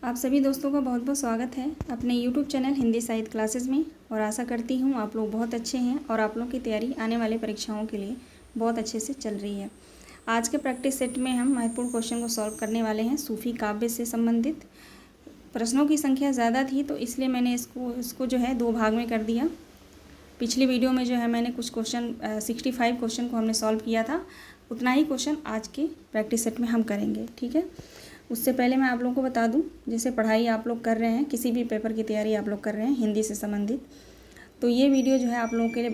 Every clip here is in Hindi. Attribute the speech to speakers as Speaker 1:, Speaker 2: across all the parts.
Speaker 1: आप सभी दोस्तों का बहुत बहुत स्वागत है अपने YouTube चैनल हिंदी साहित्य क्लासेस में। और आशा करती हूँ आप लोग बहुत अच्छे हैं और आप लोग की तैयारी आने वाले परीक्षाओं के लिए बहुत अच्छे से चल रही है। आज के प्रैक्टिस सेट में हम महत्वपूर्ण क्वेश्चन को सॉल्व करने वाले हैं। सूफी काव्य से संबंधित प्रश्नों की संख्या ज़्यादा थी तो इसलिए मैंने इसको जो है 2 भाग में कर दिया। पिछली वीडियो में जो है मैंने कुछ क्वेश्चन 65 क्वेश्चन को हमने सॉल्व किया था, उतना ही क्वेश्चन आज के प्रैक्टिस सेट में हम करेंगे। ठीक है, उससे पहले मैं आप लोगों को बता दूं, जैसे पढ़ाई आप लोग कर रहे हैं, किसी भी पेपर की तैयारी आप लोग कर रहे हैं हिंदी से संबंधित, तो ये वीडियो जो है आप लोगों के लिए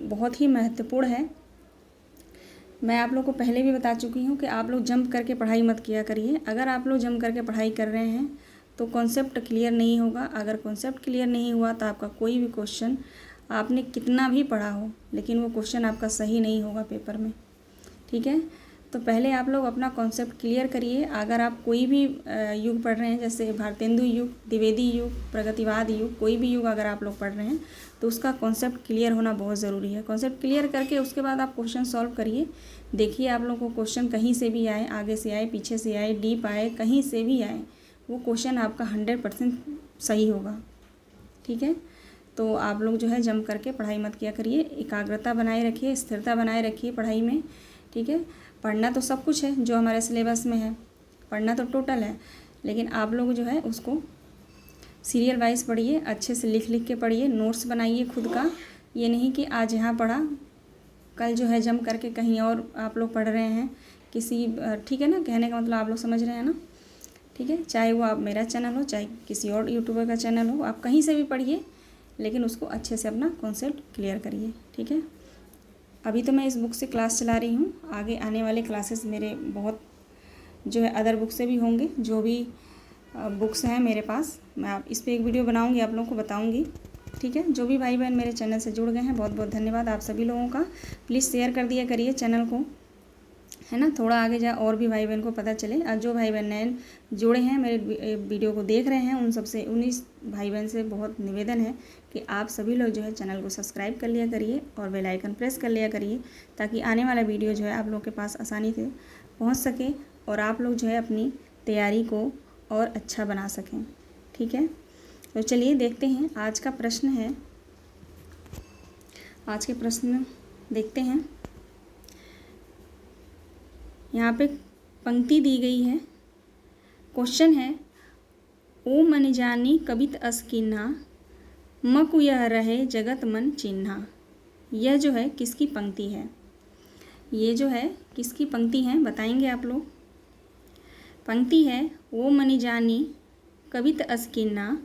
Speaker 1: बहुत ही महत्वपूर्ण है। मैं आप लोगों को पहले भी बता चुकी हूँ कि आप लोग जंप करके पढ़ाई मत किया करिए। अगर आप लोग जंप करके पढ़ाई कर रहे हैं तो कॉन्सेप्ट क्लियर नहीं होगा। अगर कॉन्सेप्ट क्लियर नहीं हुआ तो आपका कोई भी क्वेश्चन, आपने कितना भी पढ़ा हो, लेकिन वो क्वेश्चन आपका सही नहीं होगा पेपर में। ठीक है, तो पहले आप लोग अपना कॉन्सेप्ट क्लियर करिए। अगर आप कोई भी युग पढ़ रहे हैं, जैसे भारतेंदु युग, द्विवेदी युग, प्रगतिवाद युग, कोई भी युग अगर आप लोग पढ़ रहे हैं तो उसका कॉन्सेप्ट क्लियर होना बहुत ज़रूरी है। कॉन्सेप्ट क्लियर करके उसके बाद आप क्वेश्चन सॉल्व करिए। देखिए आप लोग को क्वेश्चन कहीं से भी आए, आगे से आए, पीछे से आए, डीप आए, कहीं से भी आए, वो क्वेश्चन आपका 100% सही होगा। ठीक है, तो आप लोग जो है जंप करके पढ़ाई मत किया करिए। एकाग्रता बनाए रखिए, स्थिरता बनाए रखिए पढ़ाई में। ठीक है, पढ़ना तो सब कुछ है जो हमारे सिलेबस में है, पढ़ना तो टोटल है, लेकिन आप लोग जो है उसको सीरियल वाइज पढ़िए, अच्छे से लिख लिख के पढ़िए, नोट्स बनाइए खुद का। ये नहीं कि आज यहाँ पढ़ा, कल जो है जंप करके कहीं और आप लोग पढ़ रहे हैं किसी, ठीक है ना, कहने का मतलब आप लोग समझ रहे हैं ना। ठीक है, चाहे वो आप मेरा चैनल हो, चाहे किसी और यूट्यूबर का चैनल हो, आप कहीं से भी पढ़िए, लेकिन उसको अच्छे से अपना कॉन्सेप्ट क्लियर करिए। ठीक है, अभी तो मैं इस बुक से क्लास चला रही हूँ, आगे आने वाले क्लासेस मेरे बहुत जो है अदर बुक से भी होंगे। जो भी बुक्स हैं मेरे पास, मैं आप इस पर एक वीडियो बनाऊँगी, आप लोगों को बताऊँगी। ठीक है, जो भी भाई बहन मेरे चैनल से जुड़ गए हैं, बहुत बहुत धन्यवाद आप सभी लोगों का। प्लीज़ शेयर कर दिया करिए चैनल को, है ना, थोड़ा आगे जाए और भी भाई बहन को पता चले। और जो भाई बहन नए जुड़े हैं, मेरे वीडियो को देख रहे हैं, उन्हीं भाई बहन से बहुत निवेदन है कि आप सभी लोग जो है चैनल को सब्सक्राइब कर लिया करिए और बेल आइकन प्रेस कर लिया करिए, ताकि आने वाला वीडियो जो है आप लोग के पास आसानी से पहुंच सके और आप लोग जो है अपनी तैयारी को और अच्छा बना सकें। ठीक है, तो चलिए देखते हैं आज का प्रश्न है। आज के प्रश्न देखते हैं। यहाँ पे पंक्ति दी गई है, क्वेश्चन है, ओ मन जानी कबित अस कीन्हा, मकु यह रहे जगत मन चिन्हा। यह जो है किसकी पंक्ति है? ये जो है किसकी पंक्ति है बताएंगे आप लोग। पंक्ति है, ओ मन जानी कबित अस कीन्हा,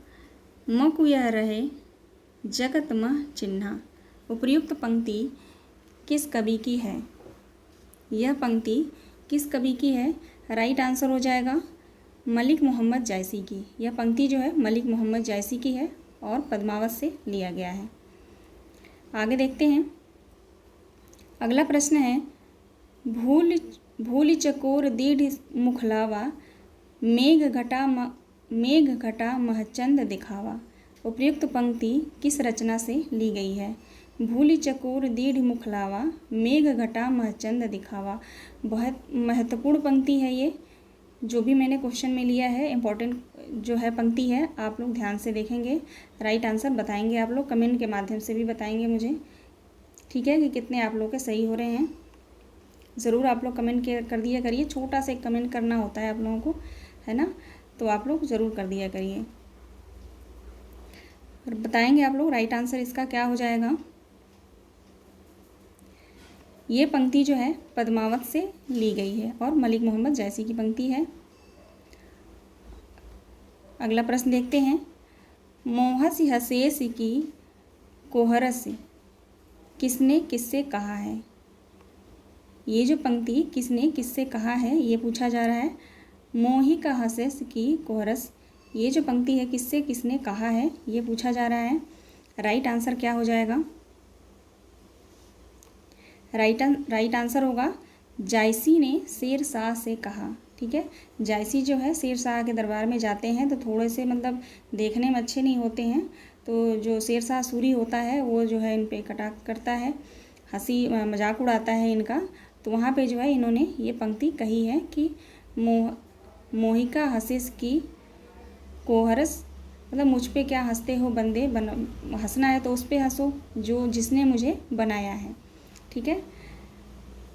Speaker 1: मकु यह रहे जगत मन चिन्हा। उपर्युक्त पंक्ति किस कवि की है? यह पंक्ति किस कवि की है? राइट आंसर हो जाएगा मलिक मोहम्मद जायसी की। यह पंक्ति जो है मलिक मोहम्मद जायसी की है और पद्मावत से लिया गया है। आगे देखते हैं। अगला प्रश्न है, भूल चकोर दीढ़ मुखलावा, मेघ घटा महचंद दिखावा। उपयुक्त पंक्ति किस रचना से ली गई है? भूल चकोर दीढ़ मुखलावा, मेघ घटा महचंद दिखावा। बहुत महत्वपूर्ण पंक्ति है ये, जो भी मैंने क्वेश्चन में लिया है, इम्पॉर्टेंट जो है पंक्ति है, आप लोग ध्यान से देखेंगे। राइट आंसर बताएंगे आप लोग, कमेंट के माध्यम से भी बताएंगे मुझे। ठीक है, कि कितने आप लोग के सही हो रहे हैं। ज़रूर आप लोग कमेंट कर दिया करिए, छोटा सा एक कमेंट करना होता है आप लोगों को, है ना, तो आप लोग ज़रूर कर दिया करिए और बताएंगे आप लोग राइट आंसर इसका क्या हो जाएगा। ये पंक्ति जो है पद्मावत से ली गई है और मलिक मोहम्मद जायसी की पंक्ति है। अगला प्रश्न देखते हैं। मोहस हसेस की कोहरस किसने किससे कहा है? ये जो पंक्ति किसने किससे कहा है ये पूछा जा रहा है। मोही का हसेस की कोहरस, ये जो पंक्ति है किससे किसने कहा है ये पूछा जा रहा है। राइट आंसर क्या हो जाएगा? राइट आंसर होगा जायसी ने शेर शाह से कहा। ठीक है, जायसी जो है शेर शाह के दरबार में जाते हैं तो थोड़े से मतलब देखने में अच्छे नहीं होते हैं, तो जो शेर शाह सूरी होता है वो जो है इन पे कटाक्ष करता है, हंसी मजाक उड़ाता है इनका। तो वहाँ पे जो है इन्होंने ये पंक्ति कही है कि मोहिका हसीस की को हर्ष मतलब मुझ पे क्या हंसते हो बंदे, हंसना है तो उस पे हंसो जो जिसने मुझे बनाया है। ठीक है,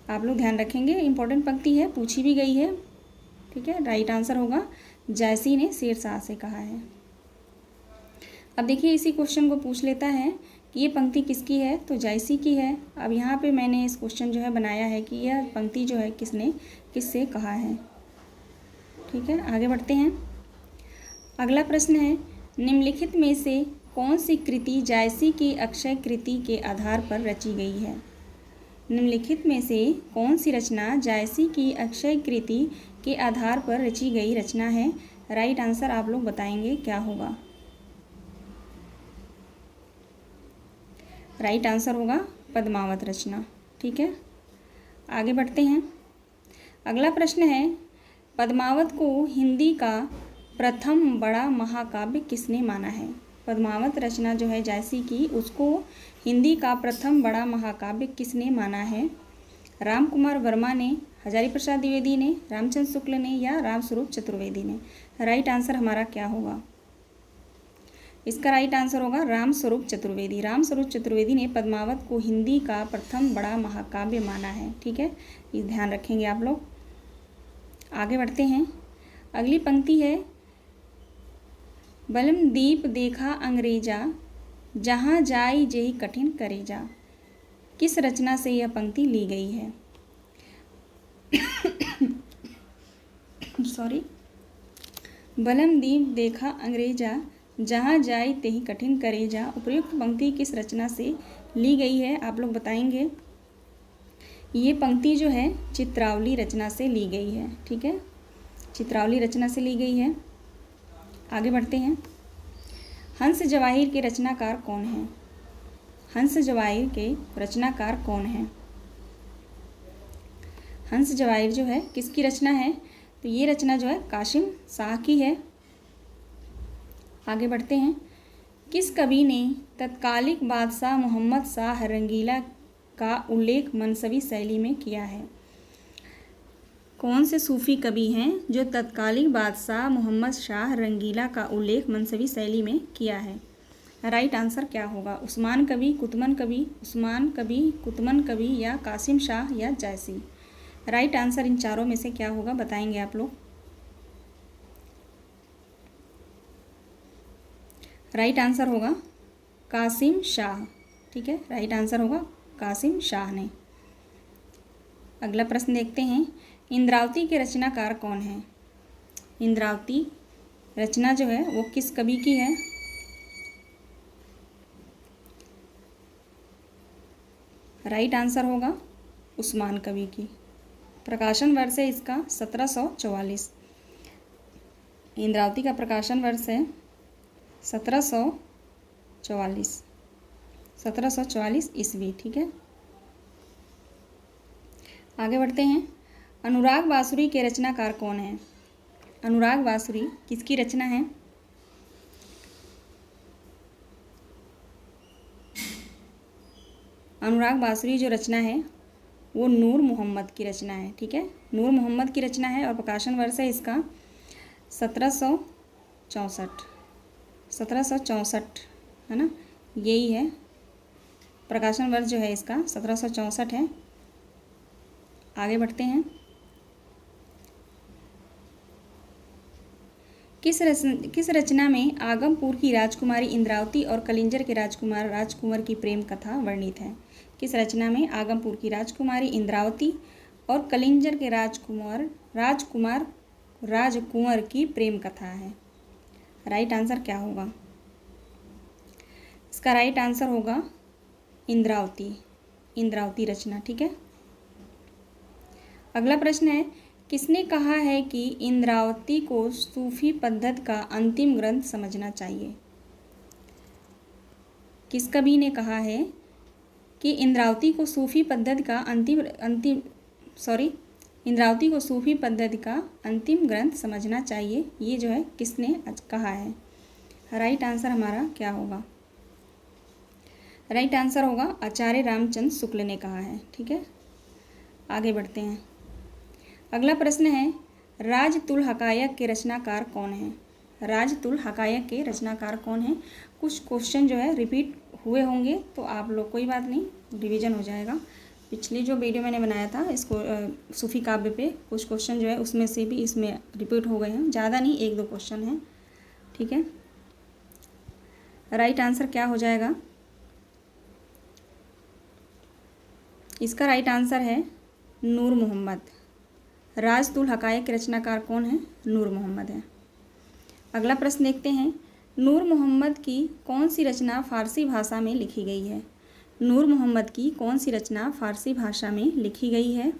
Speaker 1: आप लोग ध्यान रखेंगे, इंपॉर्टेंट पंक्ति है, पूछी भी गई है। ठीक है, राइट आंसर होगा जायसी ने शेरशाह से कहा है। अब देखिए इसी क्वेश्चन को पूछ लेता है कि ये पंक्ति किसकी है, तो जायसी की है। अब यहाँ पे मैंने इस क्वेश्चन जो है बनाया है कि यह पंक्ति जो है किसने किससे कहा है। ठीक है, आगे बढ़ते हैं। अगला प्रश्न है, निम्नलिखित में से कौन सी कृति जायसी की अक्षय कृति के आधार पर रची गई है। निम्नलिखित में से कौन सी रचना जायसी की अक्षय कृति के आधार पर रची गई रचना है। राइट आंसर आप लोग बताएंगे क्या होगा। राइट आंसर होगा पद्मावत रचना। ठीक है, आगे बढ़ते हैं। अगला प्रश्न है, पद्मावत को हिंदी का प्रथम बड़ा महाकाव्य किसने माना है। पद्मावत रचना जो है जायसी की, उसको हिंदी का प्रथम बड़ा महाकाव्य किसने माना है। राम कुमार वर्मा ने, हजारी प्रसाद द्विवेदी ने, रामचंद्र शुक्ल ने या रामस्वरूप चतुर्वेदी ने। राइट आंसर हमारा क्या होगा। इसका राइट आंसर होगा रामस्वरूप चतुर्वेदी। रामस्वरूप चतुर्वेदी ने पद्मावत को हिंदी का प्रथम बड़ा महाकाव्य माना है। ठीक है, ये ध्यान रखेंगे आप लोग। आगे बढ़ते हैं। अगली पंक्ति है, बलम दीप देखा अंग्रेजा, जहाँ जाई जेहि कठिन करेजा। किस रचना से यह पंक्ति ली गई है। सॉरी, बलम दीप देखा अंग्रेजा, जहाँ जाई तेहि कठिन करेजा। उपयुक्त पंक्ति किस रचना से ली गई है, आप लोग बताएंगे। ये पंक्ति जो है चित्रावली रचना से ली गई है। ठीक है, चित्रावली रचना से ली गई है। आगे बढ़ते हैं। हंस जवाहिर के रचनाकार कौन है। हंस जवाहिर के रचनाकार कौन है। हंस जवाहिर जो है किसकी रचना है, तो ये रचना जो है कासिम शाह की है। आगे बढ़ते हैं। किस कवि ने तत्कालिक बादशाह मोहम्मद शाह रंगीला का उल्लेख मनसबी शैली में किया है। कौन से सूफी कवि हैं जो तत्कालिक बादशाह मोहम्मद शाह रंगीला का उल्लेख मनसबी शैली में किया है। राइट आंसर क्या होगा। उस्मान कवि, कुतमन कवि, उस्मान कवि, कुतमन कवि या कासिम शाह या जायसी। राइट आंसर इन चारों में से क्या होगा, बताएंगे आप लोग। राइट आंसर होगा कासिम शाह। ठीक है, राइट आंसर होगा कासिम शाह ने। अगला प्रश्न देखते हैं, इंद्रावती के रचनाकार कौन है। इंद्रावती रचना जो है वो किस कवि की है। राइट आंसर होगा उस्मान कवि की। प्रकाशन वर्ष है इसका 1744। इंद्रावती का प्रकाशन वर्ष है 1744 ईस्वी। ठीक है, आगे बढ़ते हैं। अनुराग बांसुरी के रचनाकार कौन है। अनुराग बांसुरी किसकी रचना है। अनुराग बांसुरी जो रचना है वो नूर मोहम्मद की रचना है। ठीक है, नूर मोहम्मद की रचना है और प्रकाशन वर्ष है इसका 1764 है ना, यही है प्रकाशन वर्ष जो है इसका 1764 है। आगे बढ़ते हैं। किस रचना में आगमपुर की राजकुमारी इंद्रावती और कलिंजर के राजकुमार की प्रेम कथा वर्णित है। किस रचना में आगमपुर की राजकुमारी इंद्रावती और कलिंजर के राजकुंवर की प्रेम कथा है। राइट आंसर क्या होगा। इसका राइट आंसर होगा इंद्रावती रचना। ठीक है, अगला प्रश्न है, किसने कहा है कि इंद्रावती को सूफी पद्धति का अंतिम ग्रंथ समझना चाहिए। किस कवि ने कहा है कि इंद्रावती को सूफी पद्धति का इंद्रावती को सूफी पद्धति का अंतिम ग्रंथ समझना चाहिए। ये जो है किसने कहा है। राइट आंसर हमारा क्या होगा। राइट आंसर होगा आचार्य रामचंद्र शुक्ल ने कहा है। ठीक है, आगे बढ़ते हैं। अगला प्रश्न है, राज तुल हकायक के रचनाकार कौन है। राजतुल हकायक के रचनाकार कौन हैं। कुछ क्वेश्चन जो है रिपीट हुए होंगे तो आप लोग कोई बात नहीं, रिवीजन हो जाएगा। पिछली जो वीडियो मैंने बनाया था इसको सूफी काव्य पे, कुछ क्वेश्चन जो है उसमें से भी इसमें रिपीट हो गए हैं, ज़्यादा नहीं, 1-2 क्वेश्चन हैं। ठीक है, राइट आंसर क्या हो जाएगा? इसका राइट आंसर है नूर मोहम्मद। राजतुल हकायक के रचनाकार कौन है? नूर मोहम्मद है। अगला प्रश्न देखते हैं, नूर मोहम्मद की कौन सी रचना फ़ारसी भाषा में लिखी गई है? नूर मोहम्मद की कौन सी रचना फ़ारसी भाषा में लिखी गई है?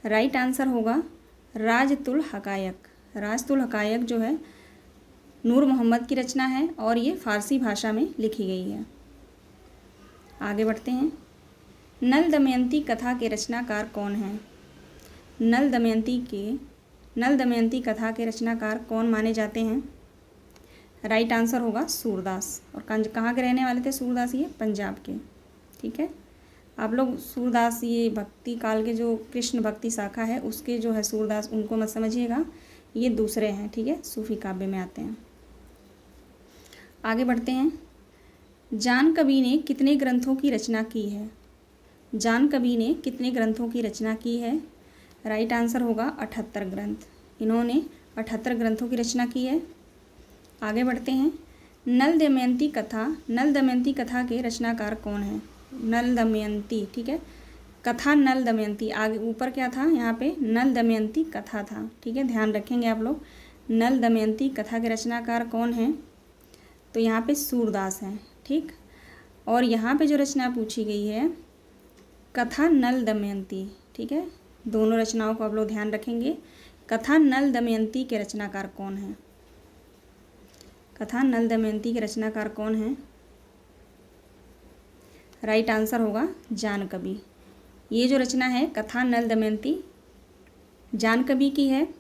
Speaker 1: राइट आंसर होगा राजतुल हकायक। राजतुल हकायक जो है नूर मोहम्मद की रचना है और ये फ़ारसी भाषा में लिखी गई है। आगे बढ़ते हैं, नल दमयंती कथा के रचनाकार कौन हैं? नल दमयंती कथा के रचनाकार कौन माने जाते हैं? राइट आंसर होगा सूरदास। और कहाँ के रहने वाले थे सूरदास? ये पंजाब के। ठीक है, आप लोग सूरदास ये भक्ति काल के जो कृष्ण भक्ति शाखा है उसके जो है सूरदास, उनको मत समझिएगा, ये दूसरे हैं। ठीक है, सूफी काव्य में आते हैं। आगे बढ़ते हैं, जान कवि ने कितने ग्रंथों की रचना की है? जान कवि ने कितने ग्रंथों की रचना की है? राइट आंसर होगा 78 ग्रंथ। इन्होंने 78 ग्रंथों की रचना की है। आगे बढ़ते हैं, नल दमयंती कथा के रचनाकार कौन है? नल दमयंती, ठीक है, कथा नल दमयंती, आगे ऊपर क्या था? यहाँ पे नल दमयंती कथा था। ठीक है, ध्यान रखेंगे आप लोग। नल दमयंती कथा के रचनाकार कौन हैं? तो यहाँ पे सूरदास हैं। ठीक, और यहाँ पे जो रचना पूछी गई है कथा नल दमयंती। ठीक है, दोनों रचनाओं को आप लोग ध्यान रखेंगे। कथा नल दमयंती के रचनाकार कौन हैं? कथा नल दमयंती के रचनाकार कौन हैं? राइट आंसर होगा जान कवि। ये जो रचना है कथा नल दमयंती जान कवि की है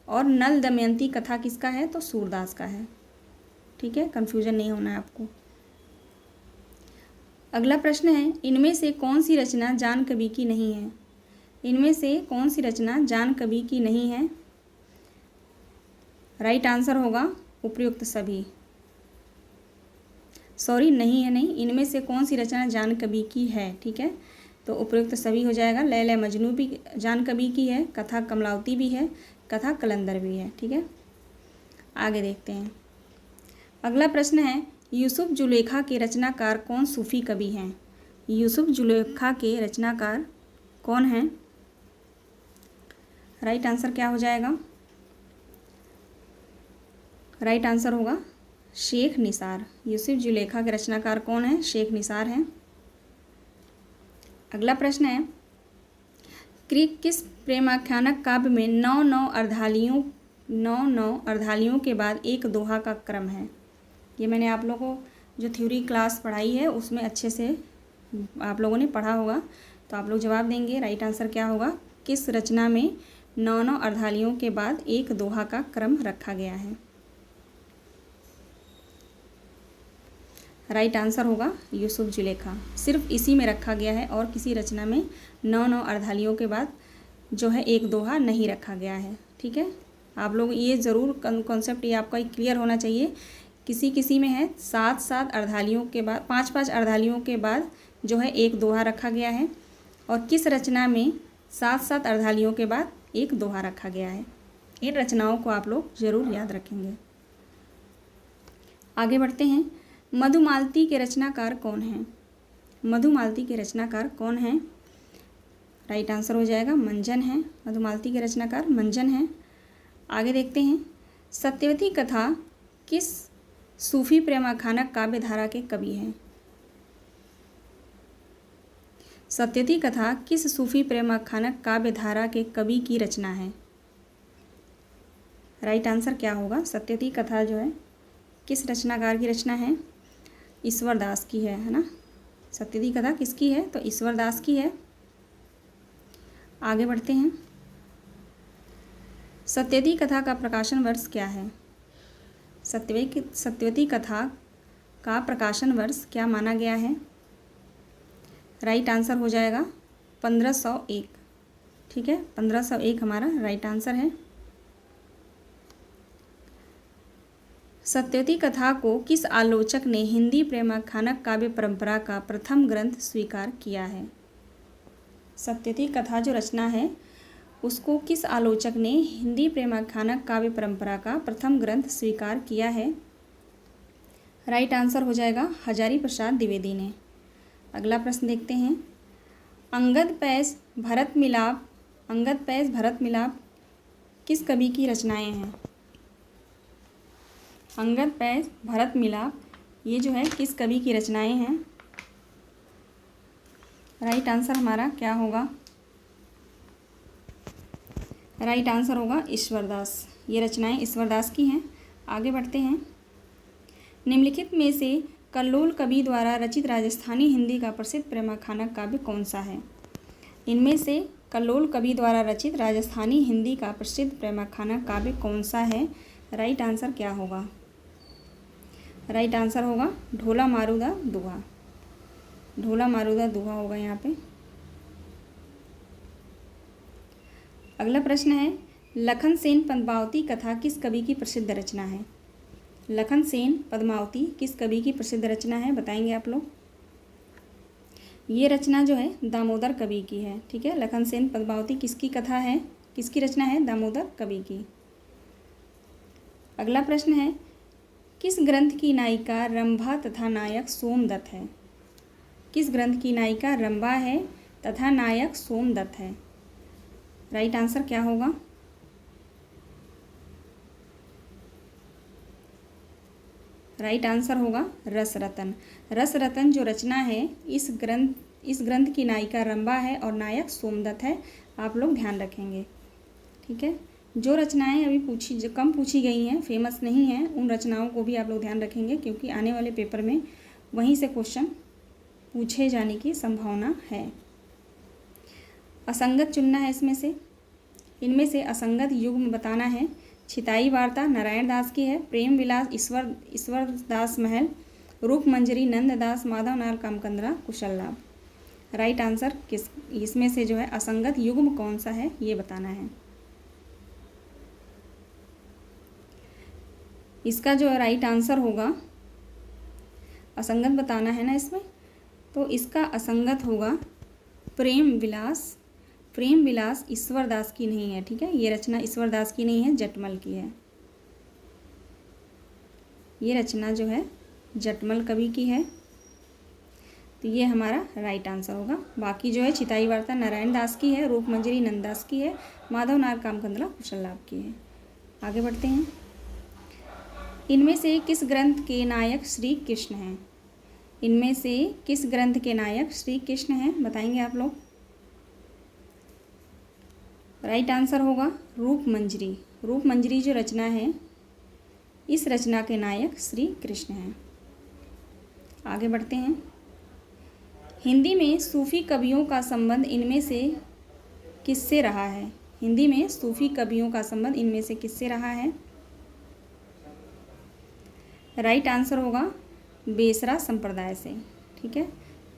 Speaker 1: और नल दमयंती कथा किसका है? तो सूरदास का है। ठीक है, कंफ्यूजन नहीं होना है आपको। अगला प्रश्न है, इनमें से कौन सी रचना जान कवि की नहीं है? इनमें से कौन सी रचना जान कवि की नहीं है? राइट आंसर होगा उपयुक्त सभी। सॉरी, नहीं है, नहीं, इनमें से कौन सी रचना जान कवि की है? ठीक है, तो उपयुक्त सभी हो जाएगा। लैला मजनू भी जान कवि की है, कथा कमलावती भी है, कथा कलंदर भी है। ठीक है, आगे देखते हैं। अगला प्रश्न है, यूसुफ जुलेखा के रचनाकार कौन सूफी कवि हैं? यूसुफ जुलेखा के रचनाकार कौन हैं? राइट आंसर क्या हो जाएगा? राइट आंसर होगा शेख निसार। यूसुफ जुलेखा के रचनाकार कौन है? शेख निसार हैं। अगला प्रश्न है, किस प्रेमाख्यानक काव्य में 9 अर्धालियों के बाद एक दोहा का क्रम है? ये मैंने आप लोगों को जो थ्योरी क्लास पढ़ाई है उसमें अच्छे से आप लोगों ने पढ़ा होगा, तो आप लोग जवाब देंगे। राइट आंसर क्या होगा? किस रचना में 9 अर्धालियों के बाद एक दोहा का क्रम रखा गया है? राइट आंसर होगा यूसुफ जुलेखा। सिर्फ इसी में रखा गया है और किसी रचना में 9 अर्धालियों के बाद जो है एक दोहा नहीं रखा गया है। ठीक है, आप लोग ये ज़रूर कॉन्सेप्ट ये आपका क्लियर होना चाहिए। किसी में है 7 अर्धालियों के बाद 5 अर्धालियों के बाद जो है एक दोहा रखा गया है, और किस रचना में 7 अर्धालियों के बाद एक दोहा रखा गया है। इन रचनाओं को आप लोग ज़रूर याद रखेंगे। आगे बढ़ते हैं, मधुमालती के रचनाकार कौन हैं? मधुमालती के रचनाकार कौन हैं? राइट आंसर हो जाएगा मंजन है। मधुमालती के रचनाकार मंजन हैं। आगे देखते हैं, सत्यवती कथा किस सूफी प्रेमाख्यानक काव्य धारा के कवि हैं? सत्यवती कथा किस सूफी प्रेमाख्यानक काव्य धारा के कवि की रचना है? राइट आंसर क्या होगा? सत्यवती कथा जो है किस रचनाकार की रचना है? ईश्वर दास की है ना। सत्यवती कथा किसकी है? तो ईश्वर दास की है। आगे बढ़ते हैं, सत्यवती कथा का प्रकाशन वर्ष क्या है? सत्यवती कथा का प्रकाशन वर्ष क्या माना गया है? राइट आंसर हो जाएगा 1501। ठीक है, 1501 हमारा राइट आंसर है। सत्यवती कथा को किस आलोचक ने हिंदी प्रेमाख्यानक काव्य परंपरा का प्रथम ग्रंथ स्वीकार किया है? सत्यवती कथा जो रचना है उसको किस आलोचक ने हिंदी प्रेमाख्यानक काव्य परंपरा का प्रथम ग्रंथ स्वीकार किया है? राइट आंसर हो जाएगा हजारी प्रसाद द्विवेदी ने। अगला प्रश्न देखते हैं। अंगद पैस भरत मिलाप किस कवि की रचनाएं हैं? अंगद पैस भरत मिलाप ये जो है किस कवि की रचनाएं हैं? राइट आंसर हमारा क्या होगा? राइट आंसर होगा ईश्वरदास। ये रचनाएं ईश्वरदास की हैं। आगे बढ़ते हैं। निम्नलिखित में से कल्लोल कवि द्वारा रचित राजस्थानी हिंदी का प्रसिद्ध प्रेमाख्यानक काव्य कौन सा है? इनमें से कल्लोल कवि द्वारा रचित राजस्थानी हिंदी का प्रसिद्ध प्रेमाख्यानक काव्य कौन सा है? राइट आंसर क्या होगा? राइट आंसर होगा ढोला मारूदा दुहा। ढोला मारूदा दुहा होगा यहाँ पे। अगला प्रश्न है, लखन सेन पद्मावती कथा किस कवि की प्रसिद्ध रचना है? लखन सेन पद्मावती किस कवि की प्रसिद्ध रचना है, बताएंगे आप लोग। ये रचना जो है दामोदर कवि की है। ठीक है, लखन सेन पद्मावती किसकी कथा है, किसकी रचना है? दामोदर कवि की। अगला प्रश्न है, किस ग्रंथ की नायिका रंभा तथा नायक सोमदत्त है? किस ग्रंथ की नायिका रंभा है तथा नायक सोमदत्त है? राइट आंसर क्या होगा? राइट आंसर होगा रसरतन। रसरतन जो रचना है इस ग्रंथ की नायिका रंभा है और नायक सोमदत्त है। आप लोग ध्यान रखेंगे। ठीक है, जो रचनाएं अभी जो कम पूछी गई हैं, फेमस नहीं हैं, उन रचनाओं को भी आप लोग ध्यान रखेंगे क्योंकि आने वाले पेपर में वहीं से क्वेश्चन पूछे जाने की संभावना है। असंगत चुनना है इसमें से। इनमें से असंगत युग्म बताना है। छिताई वार्ता नारायण दास की है, प्रेम विलास ईश्वर दास महल, रूप मंजरी नंददास, माधवलाल कामकंद्रा कुशल लाभ। राइट आंसर इसमें से जो है असंगत युग्म कौन सा है ये बताना है। इसका जो राइट आंसर होगा, असंगत बताना है ना इसमें, तो इसका असंगत होगा प्रेम विलास ईश्वरदास की नहीं है। ठीक है, ये रचना ईश्वरदास की नहीं है, जटमल की है। ये रचना जो है जटमल कवि की है, तो ये हमारा राइट आंसर होगा। बाकी जो है छिताई वार्ता नारायण दास की है, रूप मंजरी नंददास की है, माधवलाल कामकंद्रा कुशल लाभ की है। आगे बढ़ते हैं। इनमें से किस ग्रंथ के नायक श्री कृष्ण हैं? इनमें से किस ग्रंथ के नायक श्री कृष्ण हैं, बताएंगे आप लोग। राइट आंसर होगा रूप मंजरी। रूप मंजरी जो रचना है इस रचना के नायक श्री कृष्ण हैं। आगे बढ़ते हैं। हिंदी में सूफी कवियों का संबंध इनमें से किससे रहा है? हिंदी में सूफी कवियों का संबंध इनमें से किससे रहा है? राइट आंसर होगा बेसरा संप्रदाय से। ठीक है,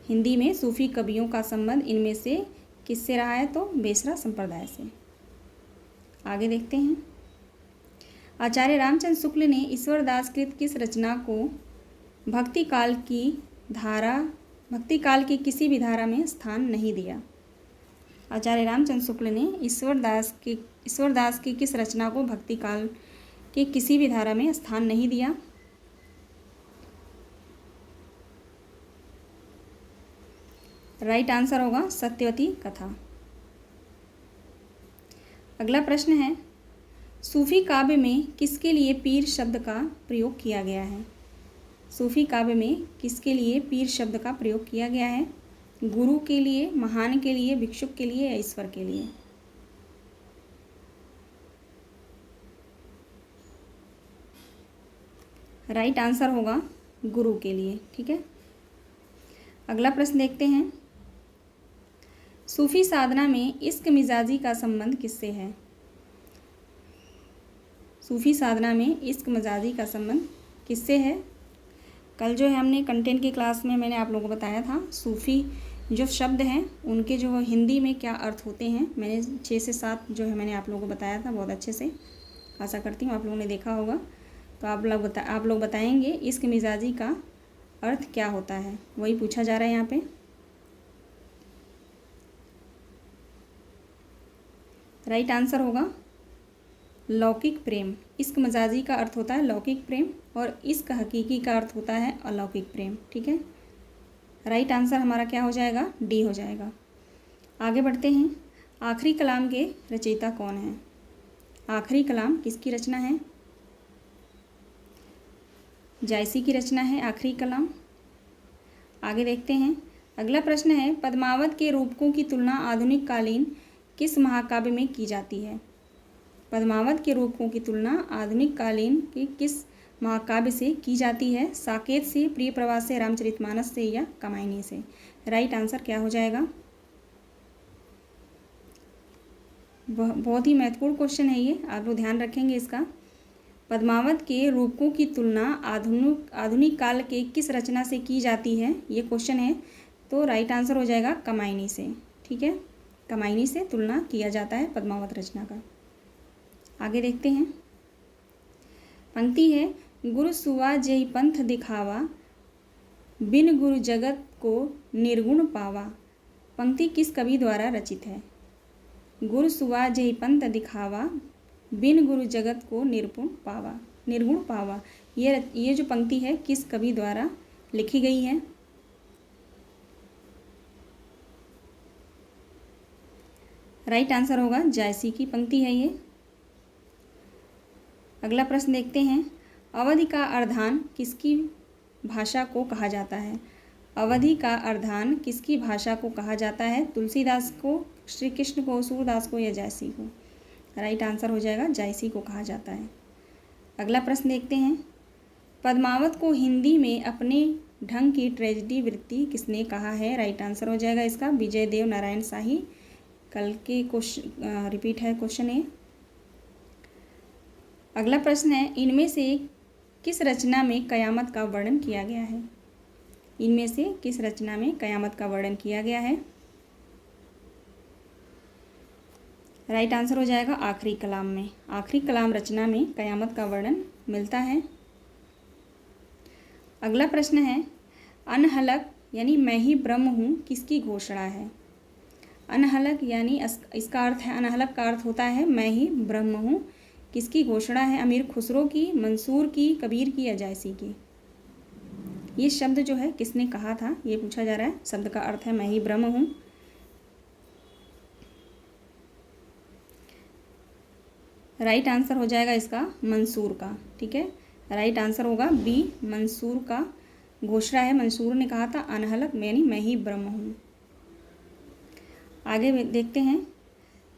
Speaker 1: हिंदी में सूफी कवियों का संबंध इनमें से किससे रहा है? तो बेसरा संप्रदाय से। आगे देखते हैं। आचार्य रामचंद्र शुक्ल ने ईश्वरदास कृत किस रचना को भक्ति काल की किसी भी धारा में स्थान नहीं दिया? आचार्य रामचंद्र शुक्ल ने ईश्वरदास की किस रचना को भक्ति काल के किसी भी धारा में स्थान नहीं दिया? राइट आंसर होगा सत्यवती कथा। अगला प्रश्न है, सूफी काव्य में किसके लिए पीर शब्द का प्रयोग किया गया है? सूफी काव्य में किसके लिए पीर शब्द का प्रयोग किया गया है? गुरु के लिए, महान के लिए, भिक्षुक के लिए या ईश्वर के लिए? राइट आंसर होगा गुरु के लिए। ठीक है, अगला प्रश्न देखते हैं। सूफी साधना में इश्क मिजाजी का संबंध किससे है? सूफी साधना में इश्क मिजाजी का संबंध किससे है? कल जो है हमने कंटेंट की क्लास में मैंने आप लोगों को बताया था सूफी जो शब्द हैं उनके जो हिंदी में क्या अर्थ होते हैं। मैंने 6 से 7 जो है मैंने आप लोगों को बताया था बहुत अच्छे से। आशा करती हूँ आप लोगों ने देखा होगा। तो आप लोग बताएंगे इश्क मिजाजी का अर्थ क्या होता है, वही पूछा जा रहा है यहाँ पे। राइट आंसर होगा लौकिक प्रेम। इश्क मजाजी का अर्थ होता है लौकिक प्रेम और इश्क हकीकी का अर्थ होता है अलौकिक प्रेम। ठीक है, राइट आंसर हमारा क्या हो जाएगा, डी हो जाएगा। आगे बढ़ते हैं। आखिरी कलाम के रचयिता कौन है? आखिरी कलाम किसकी रचना है? जायसी की रचना है आखिरी कलाम। आगे देखते हैं। अगला प्रश्न है, पद्मावत के रूपकों की तुलना आधुनिक कालीन किस महाकाव्य में की जाती है? पद्मावत के रूपकों की तुलना आधुनिक कालीन के किस महाकाव्य से की जाती है? साकेत से, प्रिय प्रवास से, रामचरितमानस से या कामायनी से? राइट आंसर क्या हो जाएगा? बहुत ही महत्वपूर्ण क्वेश्चन है ये, आप लोग ध्यान रखेंगे इसका। पद्मावत के रूपकों की तुलना आधुनिक काल के किस रचना से की जाती है, ये क्वेश्चन है। तो राइट आंसर हो जाएगा कामायनी से। ठीक है, कामायनी से तुलना किया जाता है पद्मावत रचना का। आगे देखते हैं। पंक्ति है, गुरु सुवा जेहि पंथ दिखावा, बिन गुरु जगत को निर्गुण पावा। पंक्ति किस कवि द्वारा रचित है? गुरु सुवा जेहि पंथ दिखावा, बिन गुरु जगत को निर्गुण पावा। ये जो पंक्ति है किस कवि द्वारा लिखी गई है? राइट आंसर होगा जायसी की पंक्ति है ये। अगला प्रश्न देखते हैं। अवधि का अर्धान किसकी भाषा को कहा जाता है? अवधि का अर्धान किसकी भाषा को कहा जाता है? तुलसीदास को, श्री कृष्ण को, सूरदास को या जायसी को? राइट आंसर हो जाएगा जायसी को कहा जाता है। अगला प्रश्न देखते हैं। पद्मावत को हिंदी में अपने ढंग की ट्रेजेडी वृत्ति किसने कहा है? राइट आंसर हो जाएगा इसका विजय देव नारायण शाही। कल के क्वेश्चन रिपीट है क्वेश्चन ये। अगला प्रश्न है, इनमें से किस रचना में कयामत का वर्णन किया गया है? इनमें से किस रचना में कयामत का वर्णन किया गया है? राइट आंसर हो जाएगा आखिरी कलाम में। आखिरी कलाम रचना में कयामत का वर्णन मिलता है। अगला प्रश्न है, अनहलक यानी मैं ही ब्रह्म हूँ किसकी घोषणा है? अनहलक यानी इसका अर्थ है, अनहलक का अर्थ होता है मैं ही ब्रह्म हूँ, किसकी घोषणा है? अमीर खुसरो की, मंसूर की, कबीर की या जायसी की? ये शब्द जो है किसने कहा था, ये पूछा जा रहा है। शब्द का अर्थ है मैं ही ब्रह्म हूँ। राइट आंसर हो जाएगा इसका मंसूर का। ठीक है, राइट आंसर होगा बी, मंसूर का घोषणा है। मंसूर ने कहा था अनहलक यानी मैं ही ब्रह्म हूँ। आगे देखते हैं।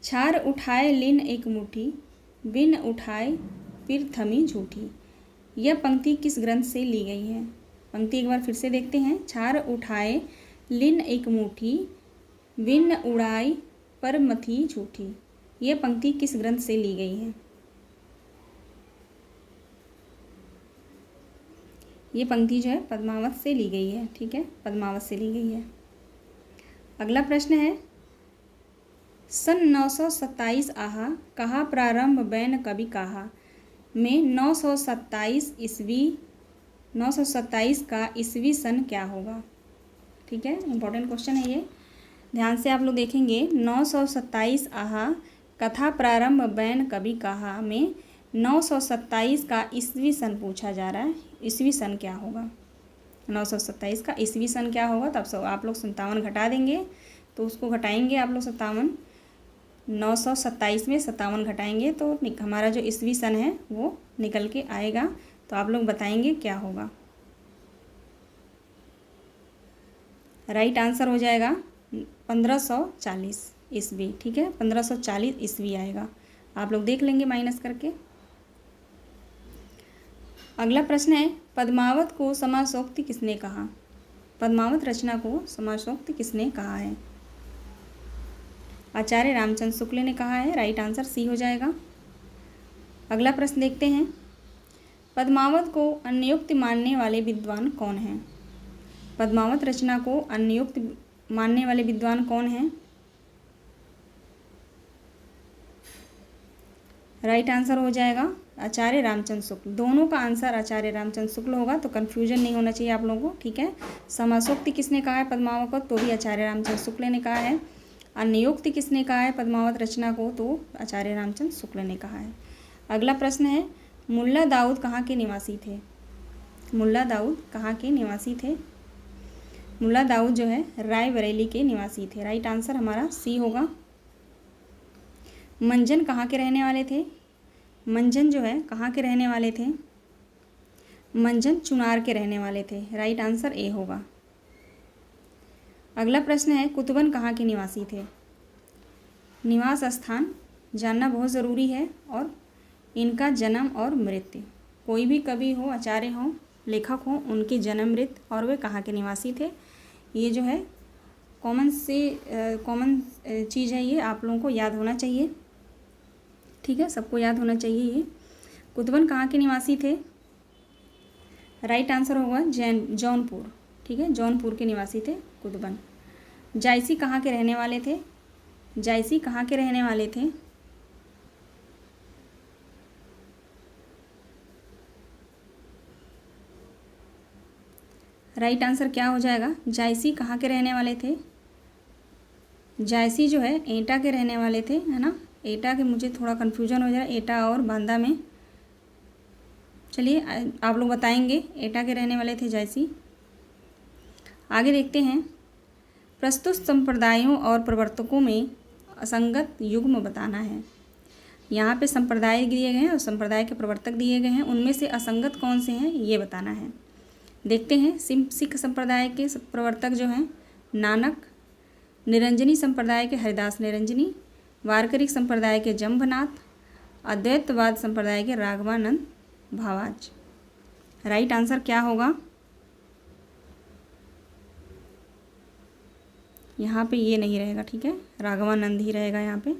Speaker 1: छार उठाए लिन एक मुट्ठी, बिन उठाए फिर थमी झूठी। यह पंक्ति किस ग्रंथ से ली गई है? पंक्ति एक बार फिर से देखते हैं। छार उठाए लिन एक मुट्ठी, बिन उड़ाई पर मथी झूठी। यह पंक्ति किस ग्रंथ से ली गई है? ये पंक्ति जो है पद्मावत से ली गई है। ठीक है, पद्मावत से ली गई है। अगला प्रश्न है, सन 927 आहा, कहा प्रारंभ बैन कवि कहा में 927 का ईस्वी सन क्या होगा? ठीक है, इंपॉर्टेंट क्वेश्चन है ये, ध्यान से आप लोग देखेंगे। 927 आहा, कथा प्रारंभ बैन कवि कहा में 927 का ईस्वी सन पूछा जा रहा है। ईस्वी सन क्या होगा? 927 का ईस्वी सन क्या होगा? तब सब आप लोग 57 घटा देंगे, तो उसको घटाएंगे आप लोग 57, 927 में 57 घटाएंगे तो हमारा जो ईस्वी सन है वो निकल के आएगा। तो आप लोग बताएंगे क्या होगा। राइट आंसर हो जाएगा 1540 ईस्वी। ठीक है, 1540 ईस्वी आएगा। आप लोग देख लेंगे माइनस करके। अगला प्रश्न है, पद्मावत को समासोक्ति किसने कहा? पद्मावत रचना को समासोक्ति किसने कहा है? आचार्य रामचंद्र शुक्ल ने कहा है। राइट आंसर सी हो जाएगा। अगला प्रश्न देखते हैं। पद्मावत को अन्योक्त मानने वाले विद्वान कौन हैं? पद्मावत रचना को अन्योक्त मानने वाले विद्वान कौन हैं? राइट आंसर हो जाएगा आचार्य रामचंद्र शुक्ल। दोनों का आंसर आचार्य रामचंद्र शुक्ल होगा, तो कन्फ्यूजन नहीं होना चाहिए आप लोगों को, ठीक है। समासोक्ति किसने कहा है पद्मावत को, तो भी आचार्य रामचंद्र शुक्ल ने कहा है। अन्योक्ति किसने कहा है पद्मावत रचना को, तो आचार्य रामचंद्र शुक्ल ने कहा है। अगला प्रश्न है, मुल्ला दाऊद कहाँ के निवासी थे। मुल्ला दाऊद कहाँ के निवासी थे। मुल्ला दाऊद जो है रायबरेली के निवासी थे। राइट आंसर हमारा सी होगा। मंजन कहाँ के रहने वाले थे। मंजन जो है कहाँ के रहने वाले थे। मंजन चुनार के रहने वाले थे। राइट आंसर ए होगा। अगला प्रश्न है, कुतुबन कहाँ के निवासी थे। निवास स्थान जानना बहुत ज़रूरी है, और इनका जन्म और मृत्यु। कोई भी कवि हो, आचार्य हो, लेखक हो, उनके जन्म मृत्यु और वे कहाँ के निवासी थे, ये जो है कॉमन चीज़ है, ये आप लोगों को याद होना चाहिए, ठीक है, सबको याद होना चाहिए ये। कुतुबन कहाँ के निवासी थे। राइट आंसर होगा जौनपुर, ठीक है, जौनपुर के निवासी थे कुतुबन। जायसी कहाँ के रहने वाले थे। जायसी कहाँ के रहने वाले थे। राइट आंसर क्या हो जाएगा, जायसी कहाँ के रहने वाले थे। जायसी जो है एटा के रहने वाले थे, है ना। एटा के, मुझे थोड़ा कन्फ्यूजन हो जा रहा है एटा और बांदा में, चलिए आप लोग बताएंगे। एटा के रहने वाले थे जायसी। आगे देखते हैं, प्रस्तुत संप्रदायों और प्रवर्तकों में असंगत युग्म बताना है। यहाँ पे संप्रदाय दिए गए हैं और संप्रदाय के प्रवर्तक दिए गए हैं, उनमें से असंगत कौन से हैं ये बताना है। देखते हैं, सिख संप्रदाय के प्रवर्तक जो हैं नानक, निरंजनी संप्रदाय के हरिदास निरंजनी, वारकरी संप्रदाय के जम्भनाथ, अद्वैतवाद संप्रदाय के राघवानंद भावाज। राइट आंसर क्या होगा, यहाँ पे ये नहीं रहेगा, ठीक है, राघवानंद ही रहेगा यहाँ पे।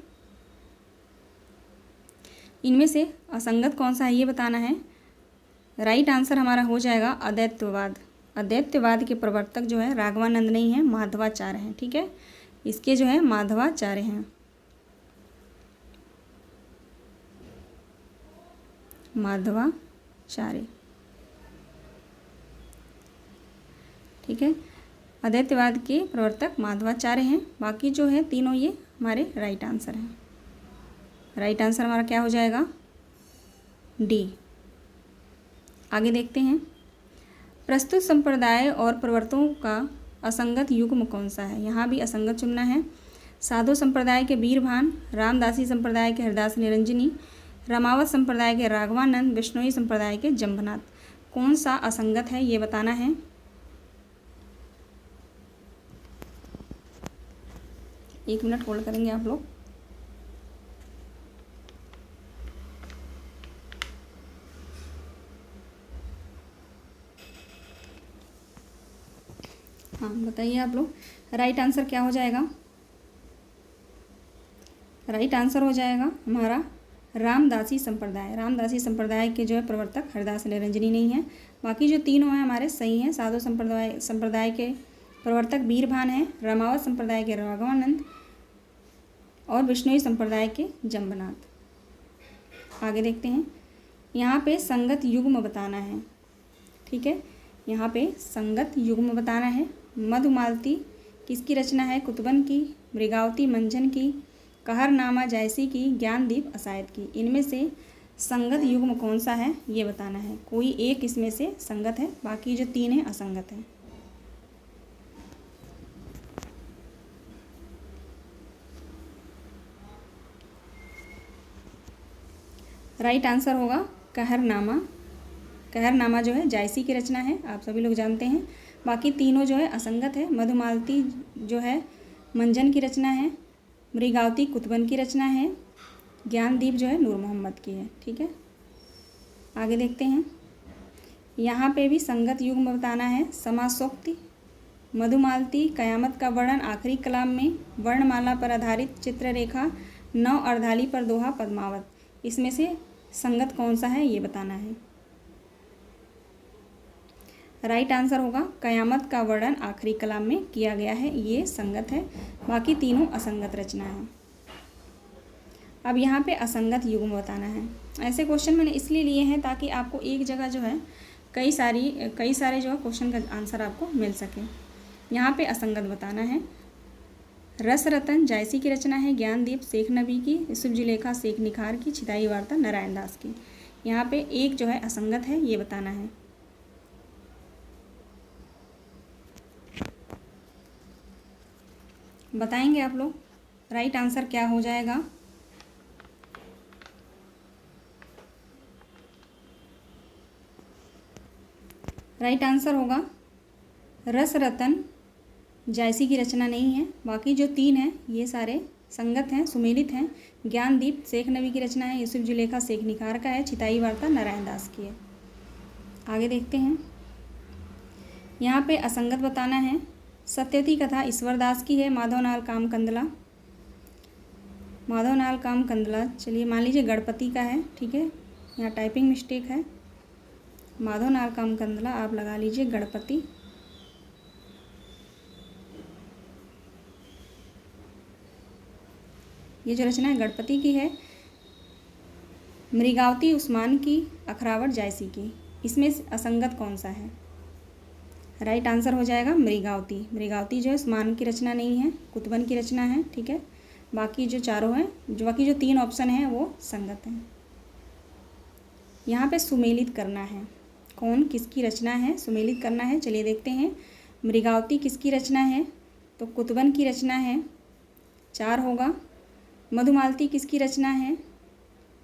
Speaker 1: इनमें से असंगत कौन सा है ये बताना है। राइट आंसर हमारा हो जाएगा अद्वैतवाद। अद्वैतवाद के प्रवर्तक जो है राघवानंद नहीं है, माधवाचार्य हैं, ठीक है, इसके जो है माधवाचार्य हैं। माधवाचार्य, ठीक है, अद्वैतवाद के प्रवर्तक माधवाचार्य हैं। बाकी जो है तीनों ये हमारे राइट आंसर हैं। राइट आंसर हमारा क्या हो जाएगा, डी। आगे देखते हैं, प्रस्तुत संप्रदाय और प्रवर्तकों का असंगत युग्म कौन सा है। यहाँ भी असंगत चुनना है। साधु संप्रदाय के वीरभान, रामदासी संप्रदाय के हरिदास निरंजनी, रामावत संप्रदाय के राघवानंद, बिश्नोई संप्रदाय के जम्भनाथ। कौन सा असंगत है ये बताना है। एक मिनट होल्ड करेंगे आप लोग। हाँ बताइए आप लोग, राइट आंसर क्या हो जाएगा। राइट आंसर हो जाएगा हमारा रामदासी संप्रदाय। रामदासी संप्रदाय के जो है प्रवर्तक हरिदास निरंजनी नहीं है। बाकी जो तीनों हैं हमारे सही हैं। साधु संप्रदाय के प्रवर्तक वीरभान हैं, रामावत संप्रदाय के राघवानंद और विष्णुई संप्रदाय के जम्भनाथ। आगे देखते हैं, यहाँ पे संगत युग्म बताना है, ठीक है, यहाँ पे संगत युग्म बताना है। मधुमालती किसकी रचना है, कुतुबन की, मृगावती मंजन की, कहरनामा जायसी की, ज्ञानदीप असायद की। इनमें से संगत युग्म कौन सा है ये बताना है। कोई एक इसमें से संगत है, बाकी जो तीन हैं असंगत हैं। राइट आंसर होगा कहरनामा। कहरनामा जो है जायसी की रचना है, आप सभी लोग जानते हैं। बाकी तीनों जो है असंगत है। मधुमालती जो है मंजन की रचना है, मृगावती कुतुबन की रचना है, ज्ञानदीप जो है नूर मोहम्मद की है, ठीक है। आगे देखते हैं, यहाँ पे भी संगत युग्म बताना है। समासोक्ति मधुमालती, कयामत का वर्णन आखिरी कलाम में, वर्णमाला पर आधारित चित्ररेखा, 9 अर्धाली पर दोहा, पद्मावत। इसमें से संगत कौन सा है ये बताना है। राइट आंसर होगा कयामत का वर्णन आखिरी कलाम में किया गया है, ये संगत है। बाकी तीनों असंगत रचना है। अब यहाँ पे असंगत युग्म बताना है। ऐसे क्वेश्चन मैंने इसलिए लिए हैं ताकि आपको एक जगह जो है कई सारे जो है क्वेश्चन का आंसर आपको मिल सके। यहाँ पे असंगत बताना है। रस रतन जायसी की रचना है, ज्ञानदीप शेख नबी की, यूसुफ जुलेखा शेख निखार की, छिताई वार्ता नारायण दास की। यहाँ पे एक जो है असंगत है, ये बताना है। बताएंगे आप लोग राइट आंसर क्या हो जाएगा। राइट आंसर होगा रस रतन जायसी की रचना नहीं है। बाकी जो 3 हैं ये सारे संगत हैं, सुमेलित हैं। ज्ञानदीप शेख नबी की रचना है, यूसुफ जुलेखा शेख निखार का है, छिताई वार्ता नारायण दास की है। आगे देखते हैं। यहाँ पे असंगत बताना है। सत्यवती कथा ईश्वर दास की है, माधवनाल काम कंदला चलिए मान लीजिए गणपति का है, ठीक है, यहाँ टाइपिंग मिस्टेक है। माधवनाल काम कंदला आप लगा लीजिए गणपति। ये जो रचना है गणपति की है। मृगावती उस्मान की, अखरावट जायसी की। इसमें असंगत कौन सा है? राइट आंसर हो जाएगा मृगावती जो है उस्मान की रचना नहीं है, कुतुबन की रचना है, ठीक है। बाकी जो 3 ऑप्शन हैं वो संगत हैं। यहाँ पे सुमेलित करना है, कौन किसकी रचना है सुमेलित करना है। चलिए देखते हैं। मृगावती किसकी रचना है? तो कुतुबन की रचना है, 4 होगा। मधुमालती किसकी रचना है?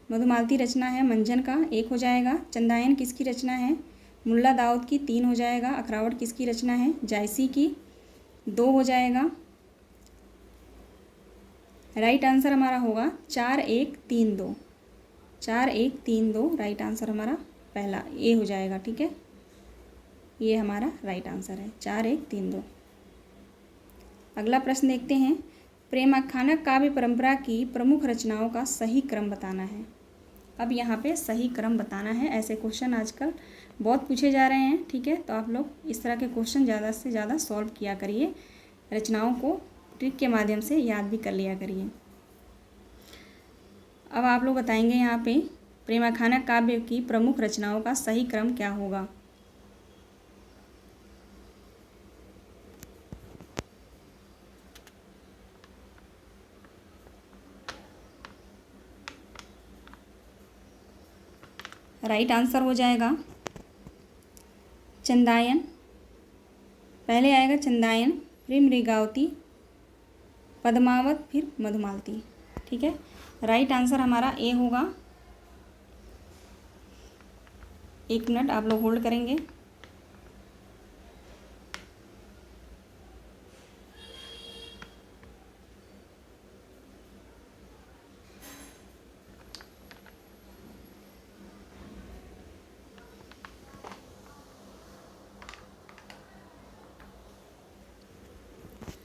Speaker 1: मधुमालती रचना है मंजन का, 1 हो जाएगा। चंदायन किसकी रचना है? मुल्ला दाऊद की, 3 हो जाएगा। अखरावट किसकी रचना है? जायसी की, 2 हो जाएगा। राइट आंसर हमारा होगा 4 1 3 2। 4 1 3 2 राइट आंसर हमारा पहला ए हो जाएगा, ठीक है। ये हमारा राइट आंसर है 4 1 3 2। अगला प्रश्न देखते हैं। प्रेमाख्यान काव्य परंपरा की प्रमुख रचनाओं का सही क्रम बताना है। अब यहाँ पे सही क्रम बताना है। ऐसे क्वेश्चन आजकल बहुत पूछे जा रहे हैं, ठीक है। तो आप लोग इस तरह के क्वेश्चन ज़्यादा से ज़्यादा सॉल्व किया करिए, रचनाओं को ट्रिक के माध्यम से याद भी कर लिया करिए। अब आप लोग बताएंगे यहाँ पे प्रेमाख्यान काव्य की प्रमुख रचनाओं का सही क्रम क्या होगा। राइट आंसर हो जाएगा चंदायन, पहले आएगा चंदायन, फिर मृगावती, पद्मावत, फिर मधुमालती, ठीक है। राइट आंसर हमारा ए होगा। 1 मिनट आप लोग होल्ड करेंगे।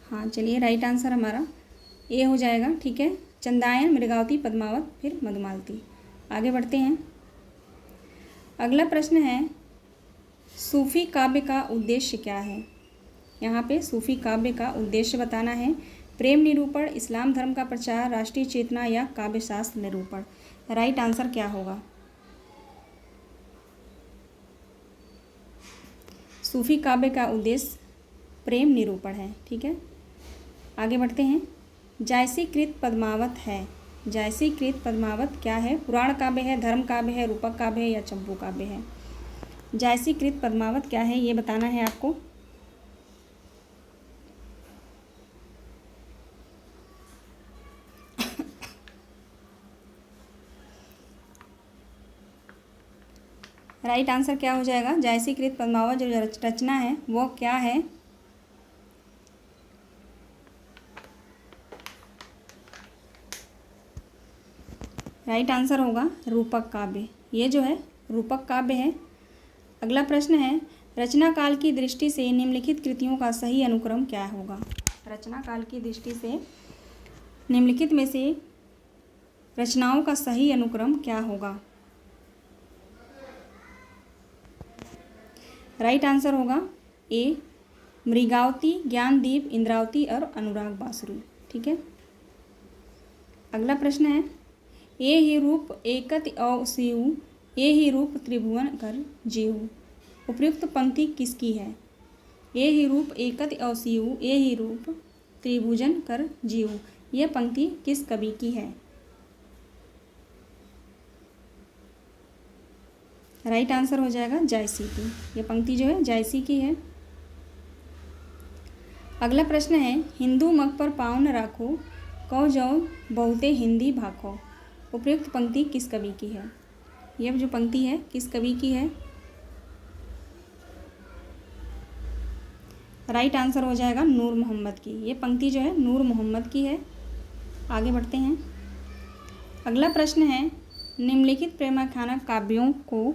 Speaker 1: हाँ चलिए राइट आंसर हमारा ए हो जाएगा, ठीक है। चंदायन, मृगावती, पद्मावत, फिर मधुमालती। आगे बढ़ते हैं। अगला प्रश्न है सूफी काव्य का उद्देश्य क्या है। यहाँ पे सूफी काव्य का उद्देश्य बताना है। प्रेम निरूपण, इस्लाम धर्म का प्रचार, राष्ट्रीय चेतना या काव्य शास्त्र निरूपण। राइट आंसर क्या होगा? सूफी काव्य का उद्देश्य प्रेम निरूपण है, ठीक है। आगे बढ़ते हैं। जायसीकृत पद्मावत है, जायसीकृत पद्मावत क्या है? पुराण काव्य है, धर्म काव्य है, रूपक काव्य है या चंपू काव्य है? जायसीकृत पद्मावत क्या है ये बताना है आपको। राइट आंसर क्या हो जाएगा? जायसीकृत पद्मावत जो रचना है वो क्या है? राइट आंसर होगा रूपक काव्य। ये जो है रूपक काव्य है। अगला प्रश्न है रचना काल की दृष्टि से निम्नलिखित कृतियों का सही अनुक्रम क्या होगा। रचना काल की दृष्टि से निम्नलिखित में से रचनाओं का सही अनुक्रम क्या होगा। राइट आंसर होगा ए मृगावती, ज्ञानदीप, इंद्रावती और अनुराग बासुरी, ठीक है। अगला प्रश्न है ए ही रूप एकत औसियु, ए ही रूप त्रिभुवन कर जेहु। उपयुक्त पंक्ति किसकी है? ए ही रूप एकत औसियु, ए ही रूप त्रिभुजन कर जेहु। यह पंक्ति किस कवि की है? राइट आंसर हो जाएगा जायसी की। यह पंक्ति जो है जायसी की है। अगला प्रश्न है, हिंदू मग पर पाँव न राखो, कौ जौ बहुते हिंदी भाखो। उपयुक्त पंक्ति किस कवि की है? यह जो पंक्ति है किस कवि की है? राइट आंसर हो जाएगा नूर मोहम्मद की। ये पंक्ति जो है नूर मोहम्मद की है। आगे बढ़ते हैं। अगला प्रश्न है, निम्नलिखित प्रेमाख्यान काव्यों को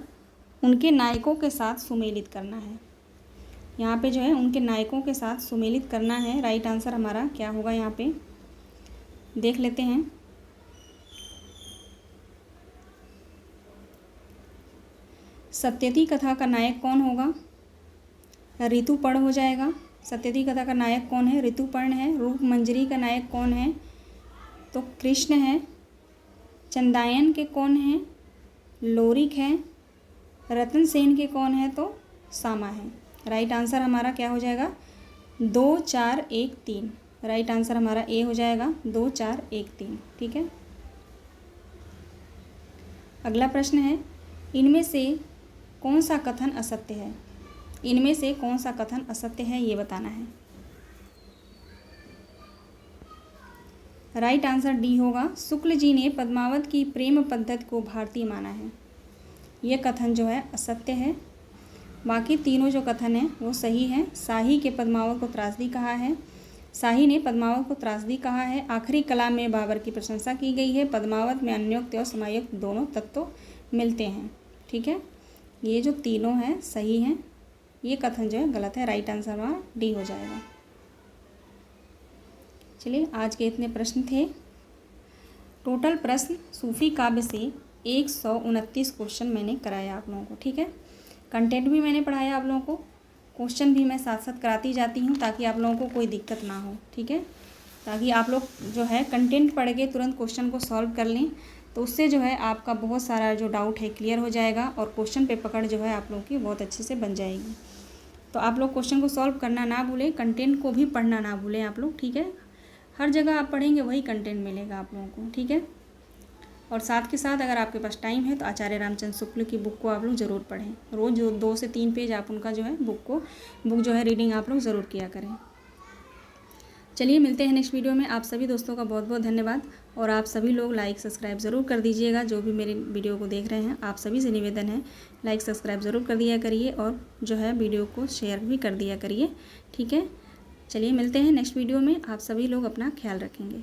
Speaker 1: उनके नायकों के साथ सुमेलित करना है। यहाँ पे जो है उनके नायकों के साथ सुमेलित करना है। राइट आंसर हमारा क्या होगा? यहाँ पे देख लेते हैं। सत्यवती कथा का नायक कौन होगा? ऋतुपर्ण हो जाएगा। सत्यवती कथा का नायक कौन है? ऋतुपर्ण है। रूप मंजरी का नायक कौन है? तो कृष्ण है। चंदायन के कौन है? लोरिक है। रतन सेन के कौन है? तो सामा है। राइट आंसर हमारा क्या हो जाएगा? 2 4 1 3। राइट आंसर हमारा ए हो जाएगा 2 4 1 3। ठीक है। अगला प्रश्न है, इनमें से कौन सा कथन असत्य है? इनमें से कौन सा कथन असत्य है ये बताना है। राइट आंसर डी होगा। शुक्ल जी ने पद्मावत की प्रेम पद्धति को भारतीय माना है। यह कथन जो है असत्य है। बाकी तीनों जो कथन हैं वो सही हैं। शाही के पद्मावत को त्रासदी कहा है। शाही ने पद्मावत को त्रासदी कहा है। आखिरी कलाम में बाबर की प्रशंसा की गई है। पद्मावत में अन्योक्त और समायुक्त दोनों तत्व मिलते हैं। ठीक है। ये जो तीनों हैं सही हैं। ये कथन जो है गलत है। राइट आंसर हमारा डी हो जाएगा। चलिए, आज के इतने प्रश्न थे। टोटल प्रश्न सूफी काव्य से 129 क्वेश्चन मैंने कराया आप लोगों को। ठीक है। कंटेंट भी मैंने पढ़ाया आप लोगों को, क्वेश्चन भी मैं साथ साथ कराती जाती हूँ ताकि आप लोगों को कोई दिक्कत ना हो। ठीक है। ताकि आप लोग जो है कंटेंट पढ़ के तुरंत क्वेश्चन को सॉल्व कर लें, तो उससे जो है आपका बहुत सारा जो डाउट है क्लियर हो जाएगा और क्वेश्चन पे पकड़ जो है आप लोगों की बहुत अच्छे से बन जाएगी। तो आप लोग क्वेश्चन को सॉल्व करना ना भूलें, कंटेंट को भी पढ़ना ना भूलें आप लोग। ठीक है। हर जगह आप पढ़ेंगे वही कंटेंट मिलेगा आप लोगों को। ठीक है। और साथ के साथ अगर आपके पास टाइम है तो आचार्य रामचंद्र शुक्ल की बुक को आप लोग ज़रूर पढ़ें। रोज़ 2 से 3 पेज आप उनका जो है बुक जो है रीडिंग आप लोग ज़रूर किया करें। चलिए, मिलते हैं नेक्स्ट वीडियो में। आप सभी दोस्तों का बहुत बहुत धन्यवाद और आप सभी लोग लाइक सब्सक्राइब ज़रूर कर दीजिएगा। जो भी मेरे वीडियो को देख रहे हैं आप सभी से निवेदन है, लाइक सब्सक्राइब ज़रूर कर दिया करिए और जो है वीडियो को शेयर भी कर दिया करिए। ठीक है। चलिए, मिलते हैं नेक्स्ट वीडियो में। आप सभी लोग अपना ख्याल रखेंगे।